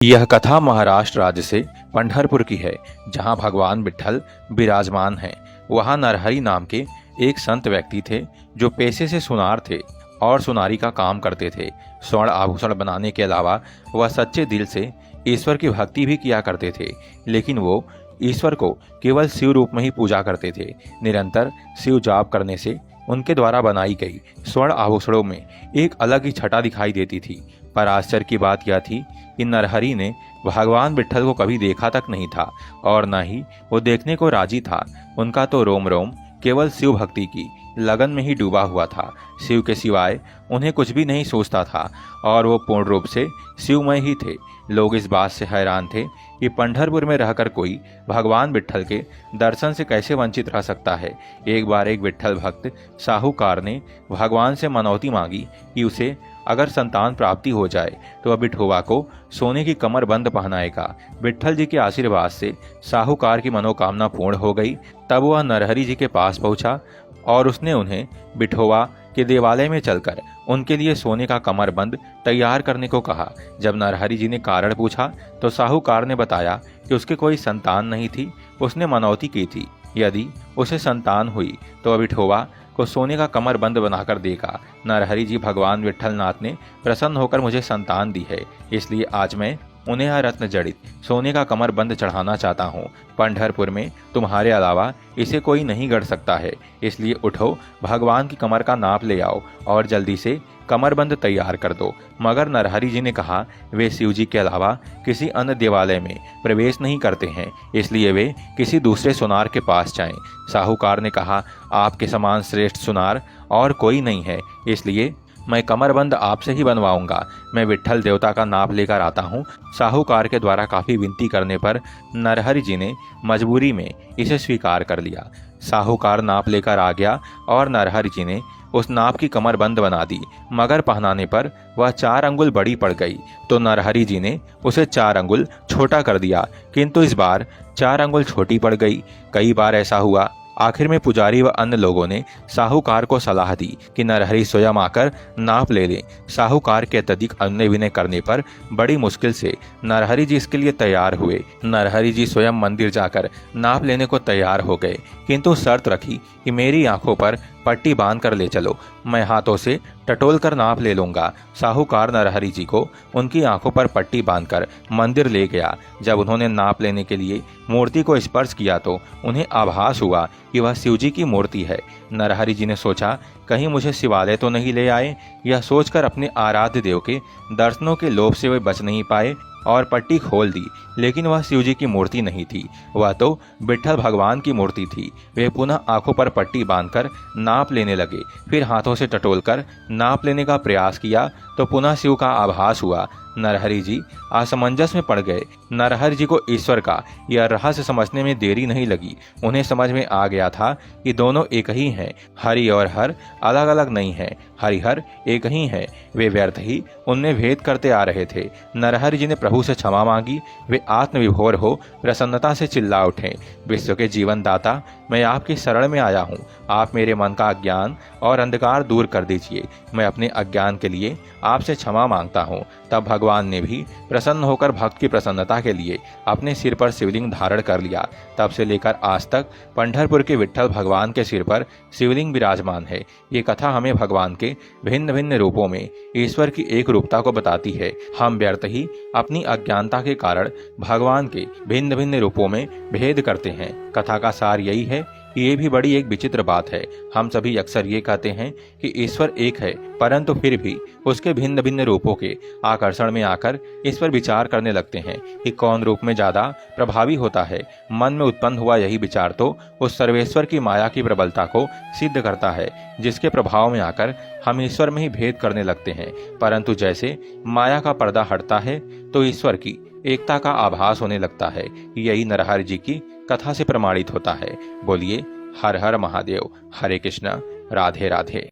यह कथा महाराष्ट्र राज्य से पंढरपुर की है, जहाँ भगवान विट्ठल विराजमान हैं। वहाँ नरहरि नाम के एक संत व्यक्ति थे जो पेशे से सुनार थे और सुनारी का काम करते थे। स्वर्ण आभूषण बनाने के अलावा वह सच्चे दिल से ईश्वर की भक्ति भी किया करते थे, लेकिन वो ईश्वर को केवल शिव रूप में ही पूजा करते थे। निरंतर शिव जाप करने से उनके द्वारा बनाई गई स्वर्ण आभूषणों में एक अलग ही छटा दिखाई देती थी। पर आश्चर्य की बात यह थी कि नरहरि ने भगवान विट्ठल को कभी देखा तक नहीं था और न ही वो देखने को राजी था। उनका तो रोम रोम केवल शिव भक्ति की लगन में ही डूबा हुआ था। शिव के सिवाय उन्हें कुछ भी नहीं सोचता था और वो पूर्ण रूप से शिवमय ही थे। लोग इस बात से हैरान थे कि पंढरपुर में रहकर कोई भगवान विट्ठल के दर्शन से कैसे वंचित रह सकता है। एक बार एक विट्ठल भक्त साहूकार ने भगवान से मनौती मांगी कि उसे अगर संतान प्राप्ति हो जाए तो वह विठोबा को सोने की कमरबंद पहनाएगा। विट्ठल जी के आशीर्वाद से साहूकार की मनोकामना पूर्ण हो गई। तब वह नरहरि जी के पास पहुंचा और उसने उन्हें विठोबा के देवालय में चलकर उनके लिए सोने का कमरबंद तैयार करने को कहा। जब नरहरि जी ने कारण पूछा तो साहूकार ने बताया कि उसके कोई संतान नहीं थी। उसने मनौती की थी यदि उसे संतान हुई तो विठोबा को सोने का कमरबंद बनाकर देगा। नरहरि जी भगवान विट्ठल नाथ ने प्रसन्न होकर मुझे संतान दी है, इसलिए आज मैं उन्हें यह रत्न जड़ित सोने का कमरबंद चढ़ाना चाहता हूँ। पंढरपुर में तुम्हारे अलावा इसे कोई नहीं गढ़ सकता है, इसलिए उठो, भगवान की कमर का नाप ले आओ और जल्दी से कमरबंद तैयार कर दो। मगर नरहरि जी ने कहा वे शिव जी के अलावा किसी अन्य देवालय में प्रवेश नहीं करते हैं, इसलिए वे किसी दूसरे सुनार के पास जाएं। साहूकार ने कहा आपके समान श्रेष्ठ सुनार और कोई नहीं है, इसलिए मैं कमरबंद आपसे ही बनवाऊंगा। मैं विट्ठल देवता का नाप लेकर आता हूँ। साहूकार के द्वारा काफी विनती करने पर नरहरि जी ने मजबूरी में इसे स्वीकार कर लिया। साहूकार नाप लेकर आ गया और नरहरि जी ने उस नाप की कमरबंद बना दी, मगर पहनाने पर वह 4 अंगुल बड़ी पड़ गई तो नरहरि जी ने उसे 4 अंगुल छोटा कर दिया, किंतु इस बार 4 अंगुल छोटी पड़ गई। कई बार ऐसा हुआ। आखिर में पुजारी व अन्य लोगों ने साहूकार को सलाह दी कि नरहरि स्वयं आकर नाप ले लें। साहूकार के अत्यधिक अनुनय विनय करने पर बड़ी मुश्किल से नरहरि जी इसके लिए तैयार हुए। नरहरि जी स्वयं मंदिर जाकर नाप लेने को तैयार हो गए, किंतु शर्त रखी कि मेरी आंखों पर पट्टी बांध कर ले चलो, मैं हाथों से टटोल कर नाप ले लूंगा। साहूकार नरहरि जी को उनकी आंखों पर पट्टी बांधकर मंदिर ले गया। जब उन्होंने नाप लेने के लिए मूर्ति को स्पर्श किया तो उन्हें आभास हुआ कि वह शिव जी की मूर्ति है। नरहरि जी ने सोचा कहीं मुझे शिवालय तो नहीं ले आए। यह सोचकर अपने आराध्य देव के दर्शनों के लोभ से वे बच नहीं पाए और पट्टी खोल दी, लेकिन वह शिव जी की मूर्ति नहीं थी, वह तो विट्ठल भगवान की मूर्ति थी। वे पुनः आंखों पर पट्टी बांधकर नाप लेने लगे। फिर हाथों से टटोलकर नाप लेने का प्रयास किया तो पुनः शिव का आभास हुआ। नरहरि जी असमंजस में पड़ गए। नरहरि जी को ईश्वर का यह रहस्य समझने में देरी नहीं लगी। उन्हें समझ में आ गया था कि दोनों एक ही हैं, हरि और हर अलग अलग नहीं है, हरिहर एक ही है। वे व्यर्थ ही उनमें भेद करते आ रहे थे। नरहरि जी ने प्रभु से क्षमा मांगी। वे आत्मविभोर हो प्रसन्नता से चिल्ला उठे, विश्व के जीवन दाता, मैं आपकी शरण में आया हूँ। आप मेरे मन का अज्ञान और अंधकार दूर कर दीजिए। मैं अपने अज्ञान के लिए आपसे क्षमा मांगता हूँ। तब भगवान ने भी प्रसन्न होकर भक्त की प्रसन्नता के लिए अपने सिर पर शिवलिंग धारण कर लिया। तब से लेकर आज तक पंढरपुर के विट्ठल भगवान के सिर पर शिवलिंग विराजमान है। ये कथा हमें भगवान के भिन्न भिन्न रूपों में ईश्वर की एक रूपता को बताती है। हम व्यर्थ ही अपनी अज्ञानता के कारण भगवान के भिन्न भिन्न रूपों में भेद करते हैं। कथा का सार यही है कि ये भी बड़ी एक विचित्र बात है। हम सभी अक्सर ये कहते हैं कि ईश्वर एक है, परंतु फिर भी उसके भिन्न भिन्न रूपों के आकर्षण में आकर इस पर विचार करने लगते हैं कि कौन रूप में ज्यादा प्रभावी होता है। मन में उत्पन्न हुआ यही विचार तो उस सर्वेश्वर की माया की प्रबलता को सिद्ध करता है, जिसके प्रभाव में आकर हम ईश्वर में ही भेद करने लगते हैं। परंतु जैसे माया का पर्दा हटता है तो ईश्वर की एकता का आभास होने लगता है। यही नरहरि जी की कथा से प्रमाणित होता है। बोलिए हर हर महादेव, हरे कृष्णा, राधे राधे।